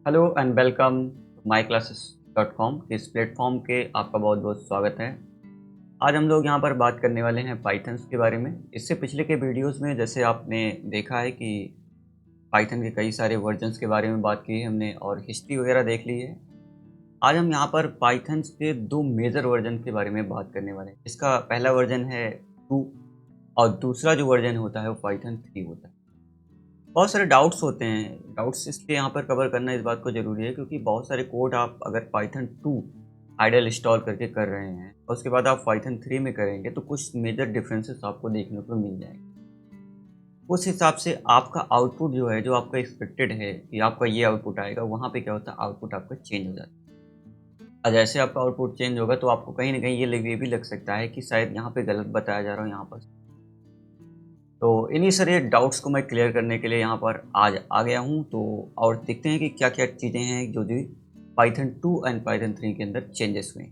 Hello and welcome myclasses.com इस platform के आपका बहुत बहुत स्वागत है। आज हम लोग यहाँ पर बात करने वाले हैं पाइथन्स के बारे में। इससे पिछले के वीडियोस में जैसे आपने देखा है कि पाइथन के कई सारे वर्जन्स के बारे में बात की है हमने और हिस्ट्री वगैरह देख ली है। आज हम यहाँ पर पाइथन्स के दो मेजर वर्जन के बारे में बात करने वाले हैं। इसका पहला वर्जन है 2 और दूसरा जो वर्जन होता है वो पाइथन 3 होता है। बहुत सारे डाउट्स होते हैं। डाउट्स इसलिए यहाँ पर कवर करना इस बात को ज़रूरी है क्योंकि बहुत सारे कोड आप अगर पाइथन 2 आइडल इंस्टॉल करके कर रहे हैं और उसके बाद आप पाइथन 3 में करेंगे तो कुछ मेजर डिफरेंसेस आपको देखने को मिल जाएंगे। उस हिसाब से आपका आउटपुट जो है, जो आपका एक्सपेक्टेड है कि आपका ये आउटपुट आएगा, वहाँ पे क्या होता है, आउटपुट आपका चेंज हो जाता है। और जैसे आपका आउटपुट चेंज होगा तो आपको कहीं ना कहीं ये भी लग सकता है कि शायद यहाँ पे गलत बताया जा रहा हो यहाँ पर। तो इन्हीं सारे डाउट्स को मैं क्लियर करने के लिए यहाँ पर आज आ गया हूँ। तो और देखते हैं कि क्या क्या चीज़ें हैं जो पाइथन 2 एंड पाइथन 3 के अंदर चेंजेस हुए।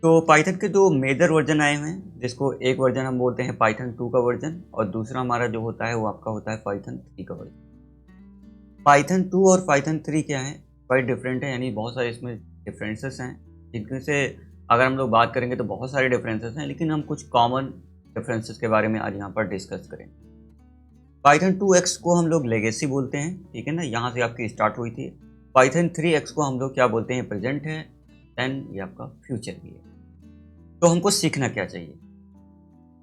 तो पाइथन के दो मेजर वर्जन आए हुए हैं, जिसको एक वर्जन हम बोलते हैं पाइथन 2 का वर्जन और दूसरा हमारा जो होता है वो आपका होता है पाइथन 3 का वर्जन। पाइथन 2 और पाइथन 3 क्या है, क्वाइट डिफरेंट है, यानी बहुत सारे इसमें डिफरेंसेस हैं जिनमें से अगर हम लोग बात करेंगे तो बहुत सारे डिफरेंसेस हैं, लेकिन हम कुछ कॉमन डिफरेंसेस के बारे में आज यहाँ पर डिस्कस करेंगे। पाइथन 2x को हम लोग लेगेसी बोलते हैं, ठीक है ना, यहाँ से आपकी स्टार्ट हुई थी। पाइथन 3x को हम लोग क्या बोलते हैं, प्रेजेंट है, देन ये आपका फ्यूचर भी है। तो हमको सीखना क्या चाहिए?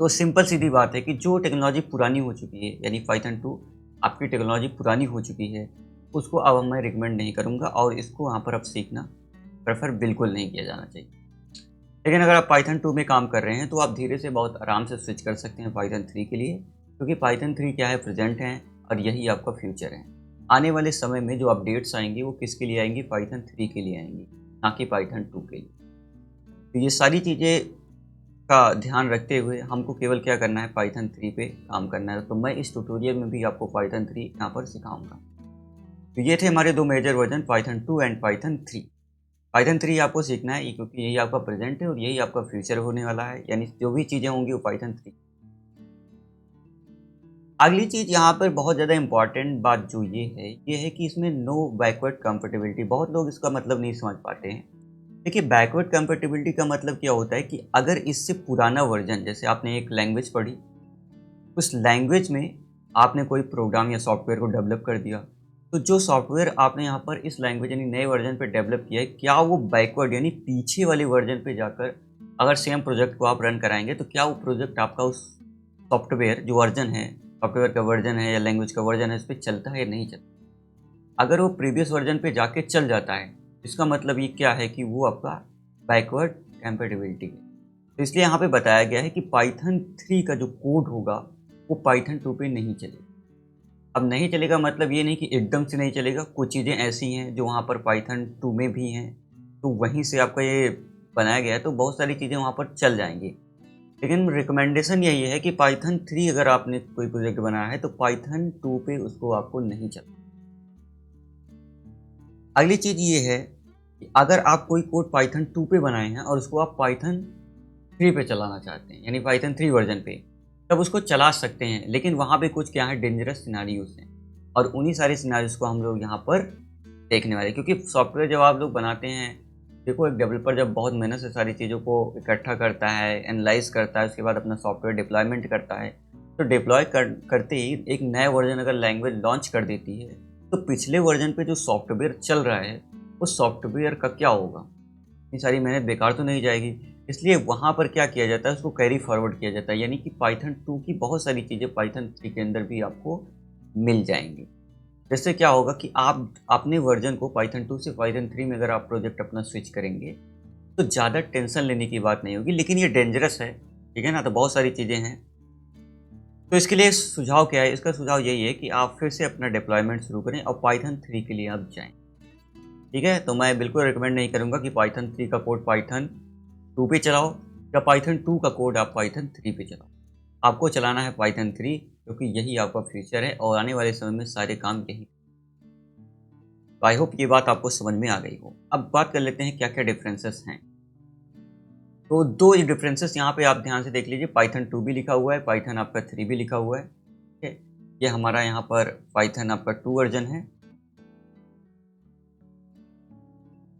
तो सिंपल सीधी बात है कि जो टेक्नोलॉजी पुरानी हो चुकी है, यानी पाइथन 2 आपकी टेक्नोलॉजी पुरानी हो चुकी है, उसको अब मैं रिकमेंड नहीं करूँगा और इसको यहाँ पर अब सीखना प्रेफर बिल्कुल नहीं किया जाना चाहिए। लेकिन अगर आप पाइथन 2 में काम कर रहे हैं तो आप धीरे से बहुत आराम से स्विच कर सकते हैं पाइथन 3 के लिए, क्योंकि पाइथन 3 क्या है, प्रेजेंट है और यही आपका फ्यूचर है। आने वाले समय में जो अपडेट्स आएंगी वो किसके लिए आएंगी, पाइथन 3 के लिए आएंगी, ना कि पाइथन 2 के लिए। तो ये सारी चीज़ें का ध्यान रखते हुए हमको केवल क्या करना है, पाइथन 3 पे काम करना है। तो मैं इस ट्यूटोरियल में भी आपको पाइथन 3 यहाँ पर सिखाऊंगा। तो ये थे हमारे दो major version, Python 2 and Python 3। Python 3 आपको सीखना है क्योंकि यही आपका प्रेजेंट है और यही आपका फ्यूचर होने वाला है, यानी जो भी चीज़ें होंगी वो पाइथन 3। अगली चीज़ यहाँ पर बहुत ज़्यादा इंपॉर्टेंट बात जो ये है कि इसमें नो बैकवर्ड कंपेटिबिलिटी। बहुत लोग इसका मतलब नहीं समझ पाते हैं। देखिए, बैकवर्ड कंपेटिबिलिटी का मतलब क्या होता है कि अगर इससे पुराना वर्जन, जैसे आपने एक लैंग्वेज पढ़ी, उस लैंग्वेज में आपने कोई प्रोग्राम या सॉफ्टवेयर को डेवलप कर दिया, तो जो सॉफ्टवेयर आपने यहाँ पर इस लैंग्वेज यानी नए वर्जन पे डेवलप किया है, क्या वो बैकवर्ड यानी पीछे वाले वर्जन पे जाकर अगर सेम प्रोजेक्ट को आप रन कराएंगे तो क्या वो प्रोजेक्ट आपका उस सॉफ्टवेयर जो वर्जन है, सॉफ्टवेयर का वर्जन है या लैंग्वेज का वर्जन है, उस पर चलता है या नहीं चलता? अगर वो प्रीवियस वर्जन पे जाके चल जाता है, इसका मतलब ये क्या है कि वो आपका बैकवर्ड कंपेटिबिलिटी है। तो इसलिए यहाँ पे बताया गया है कि पाइथन 3 का जो कोड होगा वो पाइथन 2 पे नहीं चलेगा। अब नहीं चलेगा मतलब ये नहीं कि एकदम से नहीं चलेगा, कुछ चीज़ें ऐसी हैं जो वहाँ पर पाइथन 2 में भी हैं, तो वहीं से आपका ये बनाया गया है, तो बहुत सारी चीज़ें वहाँ पर चल जाएंगी। लेकिन रिकमेंडेशन यही है कि पाइथन 3 अगर आपने कोई प्रोजेक्ट बनाया है तो पाइथन 2 पे उसको आपको नहीं चलना। अगली चीज़ ये है कि अगर आप कोई कोड पाइथन 2 पे बनाए हैं और उसको आप पाइथन 3 पे चलाना चाहते हैं, यानी पाइथन 3 वर्जन पे, तब उसको चला सकते हैं, लेकिन वहाँ पे कुछ क्या है, डेंजरस सिनारियोज हैं और उन्हीं सारे सिनारियोज को हम लोग यहाँ पर देखने वाले हैं। क्योंकि सॉफ्टवेयर जब आप लोग बनाते हैं, देखो, एक डेवलपर जब बहुत मेहनत से सारी चीज़ों को इकट्ठा करता है, एनालाइज करता है, उसके बाद अपना सॉफ्टवेयर डिप्लॉयमेंट करता है, तो करते ही एक नया वर्जन अगर लैंग्वेज लॉन्च कर देती है तो पिछले वर्जन पे जो सॉफ्टवेयर चल रहा है उस सॉफ्टवेयर का क्या होगा? इतनी सारी मेहनत बेकार तो नहीं जाएगी। इसलिए वहाँ पर क्या किया जाता है, उसको कैरी फॉरवर्ड किया जाता है, यानी कि पाइथन 2 की बहुत सारी चीज़ें पाइथन 3 के अंदर भी आपको मिल जाएंगी। जैसे क्या होगा कि आप अपने वर्जन को पाइथन 2 से पाइथन 3 में अगर आप प्रोजेक्ट अपना स्विच करेंगे तो ज़्यादा टेंशन लेने की बात नहीं होगी, लेकिन ये डेंजरस है, ठीक है ना। तो बहुत सारी चीज़ें हैं। तो इसके लिए सुझाव क्या है, इसका सुझाव यही है कि आप फिर से अपना डिप्लॉयमेंट शुरू करें और पाइथन 3 के लिए आप जाएं, ठीक है। तो मैं बिल्कुल रिकमेंड नहीं करूँगा कि पाइथन 3 का कोड पाइथन 2 पे चलाओ या पाइथन 2 का कोड आप पाइथन 3 पे चलाओ। आपको चलाना है पाइथन 3, क्योंकि यही आपका फ्यूचर है और आने वाले समय में सारे काम यही। तो आई होप ये बात आपको समझ में आ गई हो। अब बात कर लेते हैं क्या क्या डिफरेंसेस हैं। तो दो डिफरेंसेस यहाँ पे आप ध्यान से देख लीजिए, पाइथन 2 भी लिखा हुआ है, पाइथन आपका 3 भी लिखा हुआ है, ठीक है। ये हमारा यहाँ पर पाइथन आपका 2 वर्जन है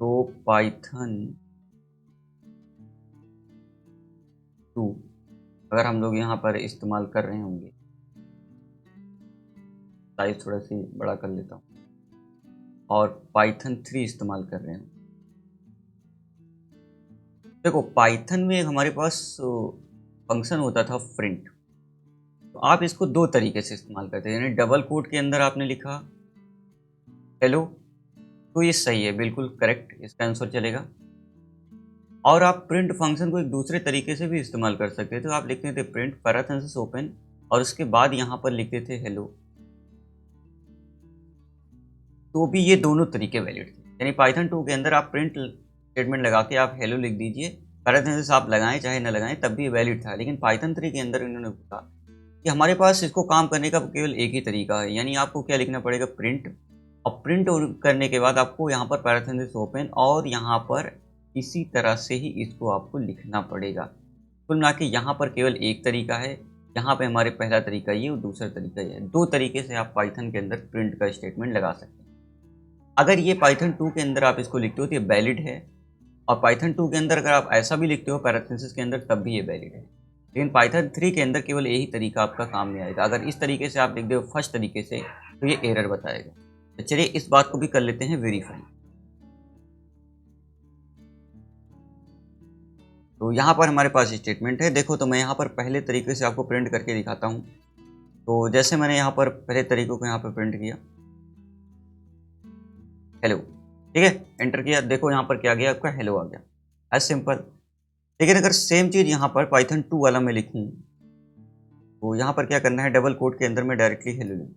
तो पाइथन 2 अगर हम लोग यहाँ पर इस्तेमाल कर रहे होंगे, साइज थोड़ा सी बड़ा कर लेता हूँ, और पाइथन 3 इस्तेमाल कर रहे हैं। देखो पाइथन में हमारे पास फंक्शन होता था प्रिंट, तो आप इसको दो तरीके से इस्तेमाल करते हैं। यानी डबल कोट के अंदर आपने लिखा हेलो, तो ये सही है, बिल्कुल करेक्ट, इसका आंसर चलेगा। और आप प्रिंट फंक्शन को एक दूसरे तरीके से भी इस्तेमाल कर सकते थे। तो आप लिखते थे प्रिंट पैरेंथेसिस ओपन और उसके बाद यहाँ पर लिखते थे हेलो, तो भी ये दोनों तरीके वैलिड थे। यानी पाइथन 2 के अंदर आप प्रिंट स्टेटमेंट लगा के आप हेलो लिख दीजिए, पैरेंथेसिस आप लगाएं चाहे ना लगाएं तब भी वैलिड था। लेकिन पाइथन 3 के अंदर इन्होंने कहा कि हमारे पास इसको काम करने का केवल एक ही तरीका है। यानी आपको क्या लिखना पड़ेगा, प्रिंट, और प्रिंट करने के बाद आपको यहाँ पर पैरेंथेसिस ओपन और यहाँ पर इसी तरह से ही इसको आपको लिखना पड़ेगा। कुल मिला के यहाँ पर केवल एक तरीका है, यहाँ पे हमारे पहला तरीका ये और दूसरा तरीका ये है। दो तरीके से आप पाइथन के अंदर प्रिंट का स्टेटमेंट लगा सकते हैं। अगर ये पाइथन 2 के अंदर आप इसको लिखते हो तो ये वैलिड है, और पाइथन 2 के अंदर अगर आप ऐसा भी लिखते हो पैरेंथेसिस के अंदर तब भी ये वैलिड है। लेकिन पाइथन 3 के अंदर केवल यही तरीका आपका काम में आएगा। अगर इस तरीके से आप लिख दो फर्स्ट तरीके से तो ये एरर बताएगा। तो चलिए इस बात को भी कर लेते हैं वेरीफाई। तो यहाँ पर हमारे पास स्टेटमेंट है। देखो तो मैं यहाँ पर पहले तरीके से आपको प्रिंट करके दिखाता हूँ। तो जैसे मैंने यहाँ पर पहले तरीकों को यहाँ पर प्रिंट किया हेलो, ठीक है, एंटर किया, देखो यहाँ पर क्या गया आपका हेलो आ गया, एज सिंपल। लेकिन अगर सेम चीज़ यहाँ पर पाइथन 2 वाला मैं लिखूँ तो यहाँ पर क्या करना है, डबल कोट के अंदर मैं डायरेक्टली हेलो लिखूँ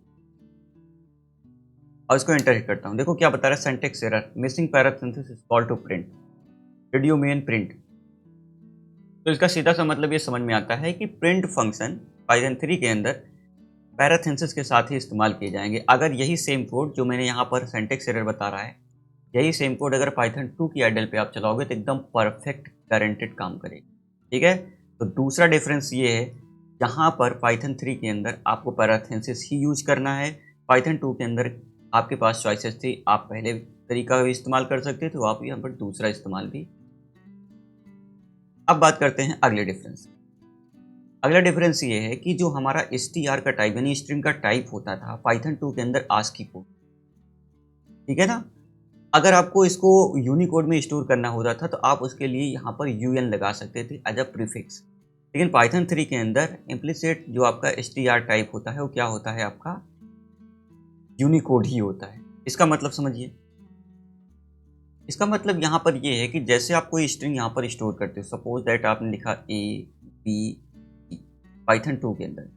और इसको एंटर हिट करता हूँ। देखो क्या बता रहा है, syntax error, missing parenthesis is equal to print, did you mean print. तो इसका सीधा सा मतलब ये समझ में आता है कि प्रिंट फंक्शन पाइथन 3 के अंदर पैरेंथेसिस के साथ ही इस्तेमाल किए जाएंगे। अगर यही सेम कोड जो मैंने यहाँ पर सिंटैक्स एरर बता रहा है, यही सेम कोड अगर पाइथन 2 की आइडल पे आप चलाओगे तो एकदम परफेक्ट गारंटेड काम करेगा, ठीक है। तो दूसरा डिफरेंस ये है, यहाँ पर पाइथन 3 के अंदर आपको पैरेंथेसिस ही यूज करना है। पाइथन 2 के अंदर आपके पास चॉइसेस थी, आप पहले तरीका भी इस्तेमाल कर सकते थे, तो आप यहाँ पर दूसरा इस्तेमाल भी। अब बात करते हैं अगले डिफरेंस। अगला डिफरेंस ये है कि जो हमारा str का टाइप यानी स्ट्रिंग का टाइप होता था पाइथन 2 के अंदर ASCII कोड, ठीक है ना। अगर आपको इसको यूनिकोड में स्टोर करना होता था तो आप उसके लिए यहाँ पर un लगा सकते थे एज अ प्रीफिक्स। लेकिन पाइथन 3 के अंदर इम्प्लिसिट जो आपका str टाइप होता है वो क्या होता है, आपका यूनिकोड ही होता है। इसका मतलब समझिए, इसका मतलब यहाँ पर ये है कि जैसे आप कोई स्ट्रिंग यहाँ पर स्टोर करते हो, सपोज दैट आपने लिखा A B पाइथन 2 के अंदर,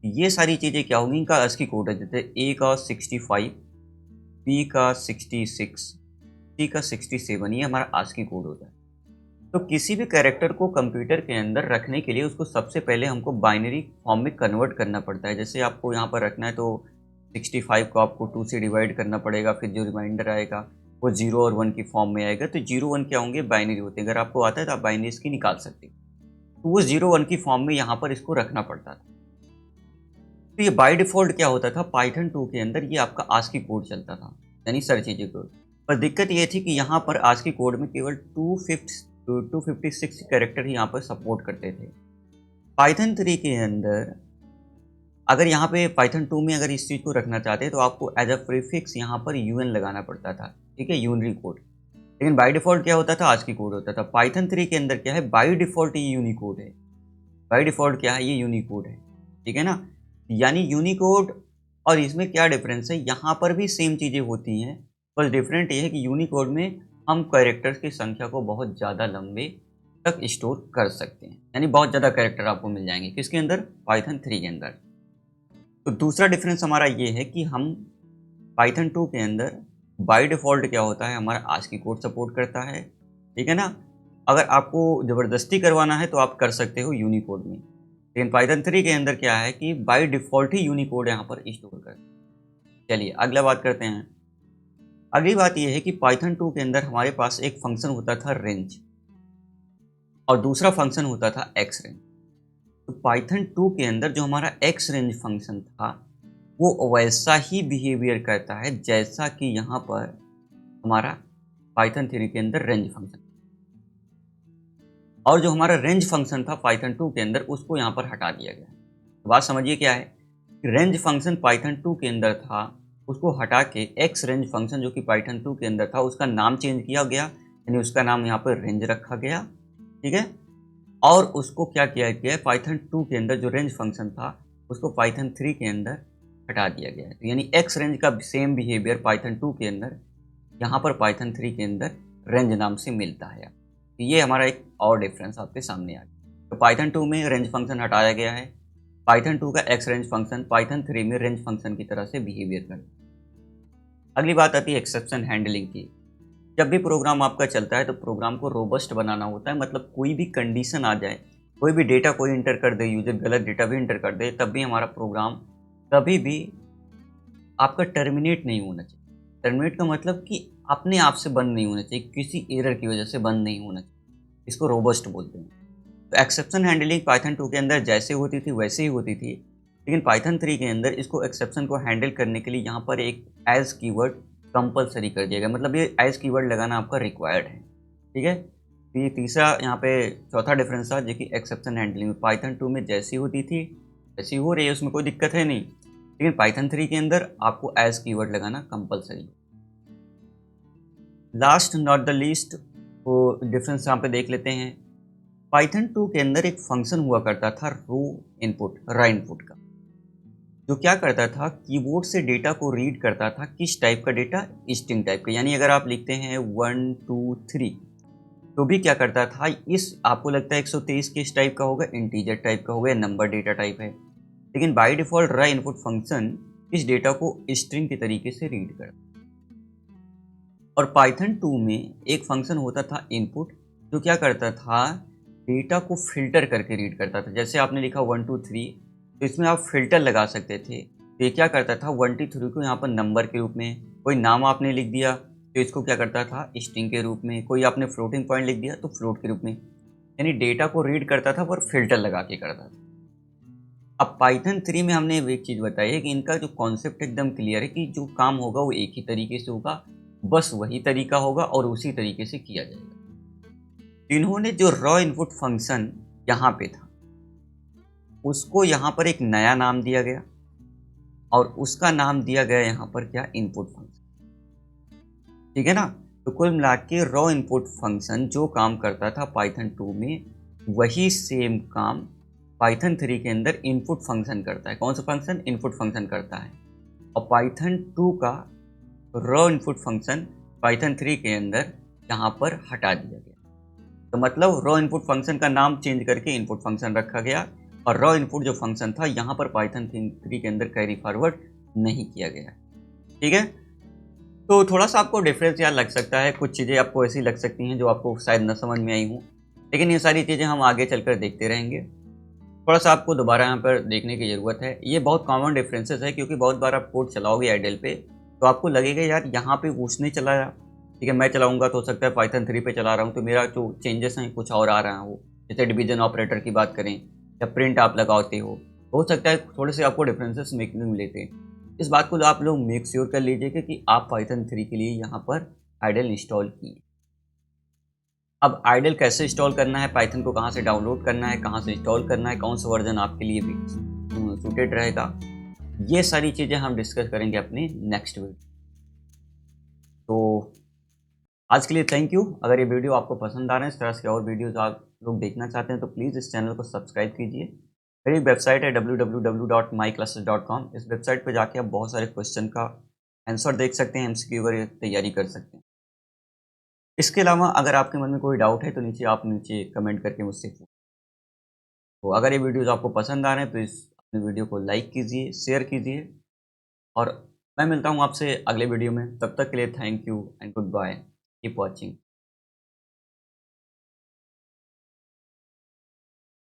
ये सारी चीज़ें क्या होंगी, इनका ASCII कोड है। जैसे A का 65, B का 66, C का 67, ये हमारा ASCII कोड होता है। तो किसी भी कैरेक्टर को कंप्यूटर के अंदर रखने के लिए उसको सबसे पहले हमको बाइनरी फॉर्म में कन्वर्ट करना पड़ता है। जैसे आपको यहाँ पर रखना है तो 65 को आपको 2 से डिवाइड करना पड़ेगा, फिर जो रिमाइंडर आएगा वो 0 और 1 की फॉर्म में आएगा। तो 0 1 क्या होंगे, बाइनरी होते हैं। अगर आपको आता है तो आप बाइनरी इसकी निकाल सकते हैं। तो वो 0 1 की फॉर्म में यहाँ पर इसको रखना पड़ता था। तो ये बाय डिफ़ॉल्ट क्या होता था, पाइथन 2 के अंदर ये आपका ASCII कोड चलता था, यानी सर्च कीजिए कोड। पर दिक्कत ये थी कि यहाँ पर ASCII कोड में केवल 256 कैरेक्टर ही यहाँ पर सपोर्ट करते थे। पाइथन 3 के अंदर अगर यहाँ पे पाइथन 2 में अगर इस चीज़ को रखना चाहते तो आपको एज अ प्रीफिक्स यहाँ पर un लगाना पड़ता था, ठीक है, यूनरी कोड। लेकिन बाय डिफ़ॉल्ट क्या होता था, ASCII कोड होता था। पाइथन 3 के अंदर क्या है, बाय डिफ़ॉल्ट ये यूनिकोड है। बाय डिफ़ॉल्ट क्या है, ये यूनिकोड है, ठीक है ना। यानी यूनिकोड और इसमें क्या डिफरेंस है, यहाँ पर भी सेम चीज़ें होती हैं, बस डिफरेंट ये है कि यूनिकोड में हम कैरेक्टर्स की संख्या को बहुत ज़्यादा लंबे तक स्टोर कर सकते हैं। यानी बहुत ज़्यादा कैरेक्टर आपको मिल जाएंगे किसके अंदर, पाइथन 3 के अंदर। तो दूसरा डिफरेंस हमारा ये है कि हम पाइथन 2 के अंदर बाय डिफ़ॉल्ट क्या होता है, हमारा ASCII कोड सपोर्ट करता है, ठीक है ना। अगर आपको ज़बरदस्ती करवाना है तो आप कर सकते हो यूनिकोड में। लेकिन पाइथन 3 के अंदर क्या है कि बाय डिफ़ॉल्ट ही यूनिकोड यहाँ पर स्टोर कर। चलिए अगला बात करते हैं। अगली बात ये है कि पाइथन 2 के अंदर हमारे पास एक फंक्शन होता था रेंज और दूसरा फंक्शन होता था एक्स रेंज। तो पाइथन 2 के अंदर जो हमारा एक्स रेंज फंक्शन था वो वैसा ही बिहेवियर करता है जैसा कि यहाँ पर हमारा पाइथन 3 के अंदर रेंज फंक्शन, और जो हमारा रेंज फंक्शन था पाइथन 2 के अंदर उसको यहाँ पर हटा दिया गया। तो बात समझिए क्या है, रेंज फंक्शन पाइथन 2 के अंदर था, उसको हटा के एक्स रेंज फंक्शन जो कि पाइथन 2 के अंदर था उसका नाम चेंज किया गया, यानी उसका नाम यहाँ पर रेंज रखा गया, ठीक है। और उसको क्या किया गया, पाइथन 2 के अंदर जो रेंज फंक्शन था उसको पाइथन 3 के अंदर हटा दिया गया है। तो यानी एक्स रेंज का सेम बिहेवियर पाइथन 2 के अंदर यहाँ पर पाइथन 3 के अंदर रेंज नाम से मिलता है। तो ये हमारा एक और डिफरेंस आपके सामने आ गया। तो पाइथन 2 में रेंज फंक्शन हटाया गया है, पाइथन 2 का एक्स रेंज फंक्शन पाइथन 3 में रेंज फंक्शन की तरह से बिहेवियर करता है। अगली बात आती है एक्सेप्शन हैंडलिंग की। जब भी प्रोग्राम आपका चलता है तो प्रोग्राम को रोबस्ट बनाना होता है, मतलब कोई भी कंडीशन आ जाए, कोई भी डेटा कोई इंटर कर दे, यूजर गलत डेटा भी इंटर कर दे, तब भी हमारा प्रोग्राम कभी भी आपका टर्मिनेट नहीं होना चाहिए। टर्मिनेट का मतलब कि अपने आप से बंद नहीं होना चाहिए, किसी एरर की वजह से बंद नहीं होना चाहिए, इसको रोबस्ट बोलते हैं। तो एक्सेप्शन हैंडलिंग पाइथन 2 के अंदर जैसे होती थी वैसे ही होती थी, लेकिन पाइथन 3 के अंदर इसको एक्सेप्शन को हैंडल करने के लिए यहाँ पर एक एज कीवर्ड कंपलसरी कर दिया गया, मतलब ये एज कीवर्ड लगाना आपका रिक्वायर्ड है, ठीक है। तो ये तीसरा यहाँ पे चौथा डिफरेंस था जो कि एक्सेप्शन हैंडलिंग में पाइथन 2 में जैसी होती थी वैसी हो रही है, उसमें कोई दिक्कत है नहीं, लेकिन पाइथन 3 के अंदर आपको एज कीवर्ड लगाना compulsory. Last not the least वो डिफरेंस यहाँ पे देख लेते हैं। पाइथन 2 के अंदर एक फंक्शन हुआ करता था रो इनपुट, रा इनपुट का, जो क्या करता था कीबोर्ड से डेटा को रीड करता था। किस टाइप का डेटा, स्ट्रिंग टाइप का, यानी अगर आप लिखते हैं 1 2 3 तो भी क्या करता था, इस आपको लगता है 123 किस टाइप का होगा, इंटीजर टाइप का होगा या नंबर डेटा टाइप है, लेकिन बाय डिफॉल्ट रा इनपुट फंक्शन इस डेटा को स्ट्रिंग के तरीके से रीड करता। और पाइथन 2 में एक फंक्शन होता था इनपुट, जो क्या करता था डेटा को फिल्टर करके रीड करता था। जैसे आपने लिखा 1 2 3 तो इसमें आप फिल्टर लगा सकते थे। तो ये क्या करता था 1 2 3 को यहाँ पर नंबर के रूप में, कोई नाम आपने लिख दिया तो इसको क्या करता था स्ट्रिंग के रूप में, कोई आपने फ्लोटिंग पॉइंट लिख दिया तो फ्लोट के रूप में, यानी डेटा को रीड करता था पर फिल्टर लगा के करता था। अब पाइथन 3 में हमने एक चीज़ बताई है कि इनका जो कॉन्सेप्ट एकदम क्लियर है कि जो काम होगा वो एक ही तरीके से होगा, बस वही तरीका होगा और उसी तरीके से किया जाएगा। इन्होंने जो रॉ इनपुट फंक्शन यहाँ पे था उसको यहाँ पर एक नया नाम दिया गया और उसका नाम दिया गया यहाँ पर क्या, इनपुट फंक्शन, ठीक है ना। तो कुल मिला के रॉ इनपुट फंक्शन जो काम करता था पाइथन 2 में वही सेम काम पाइथन 3 के अंदर इनपुट फंक्शन करता है। कौन सा फंक्शन, इनपुट फंक्शन करता है। और पाइथन 2 का रॉ इनपुट फंक्शन पाइथन 3 के अंदर यहाँ पर हटा दिया गया। तो मतलब रॉ इनपुट फंक्शन का नाम चेंज करके इनपुट फंक्शन रखा गया और रॉ इनपुट जो फंक्शन था यहाँ पर पाइथन 3 के अंदर कैरी फॉरवर्ड नहीं किया गया, ठीक है। तो थोड़ा सा आपको डिफरेंस यार लग सकता है, कुछ चीज़ें आपको ऐसी लग सकती हैं जो आपको शायद न समझ में आई हों, लेकिन ये सारी चीज़ें हम आगे चलकर देखते रहेंगे। थोड़ा सा आपको दोबारा यहाँ पर देखने की ज़रूरत है। ये बहुत कॉमन डिफरेंसेस है क्योंकि बहुत बार आप कोड चलाओगे आइडल पे तो आपको लगेगा यार यहाँ पे कुछ नहीं चलाया, ठीक है। मैं चलाऊंगा तो हो सकता है पाइथन 3 पे चला रहा हूँ तो मेरा जो चेंजेस हैं कुछ और आ रहा है। वो जैसे डिवीजन ऑपरेटर की बात करें या प्रिंट आप लगाते हो सकता है थोड़े से आपको डिफरेंसेस देखने में लेते हैं। इस बात को आप लोग मेक श्योर कर लीजिएगा कि आप पाइथन 3 के लिए यहाँ पर आइडल इंस्टॉल किए। अब आइडल कैसे इंस्टॉल करना है, पाइथन को कहाँ से डाउनलोड करना है, कहाँ से इंस्टॉल करना है, कौन सा वर्जन आपके लिए भी सूटेड रहेगा, ये सारी चीज़ें हम डिस्कस करेंगे अपने नेक्स्ट वीडियो। तो आज के लिए थैंक यू। अगर ये वीडियो आपको पसंद आ रहे हैं, इस तरह के और वीडियोज़ आप लोग देखना चाहते हैं तो प्लीज़ इस चैनल को सब्सक्राइब कीजिए। मेरी वेबसाइट है www.myclasses.com। इस वेबसाइट पर जाके आप बहुत सारे क्वेश्चन का आंसर देख सकते हैं, एमसीक्यू की तैयारी कर सकते हैं। इसके अलावा अगर आपके मन में कोई डाउट है तो नीचे कमेंट करके मुझसे पूछिए। तो अगर ये वीडियोज़ आपको पसंद आ रहे हैं तो इस अपने वीडियो को लाइक कीजिए, शेयर कीजिए और मैं मिलता हूँ आपसे अगले वीडियो में। तब तक के लिए thank you and good bye, keep watching.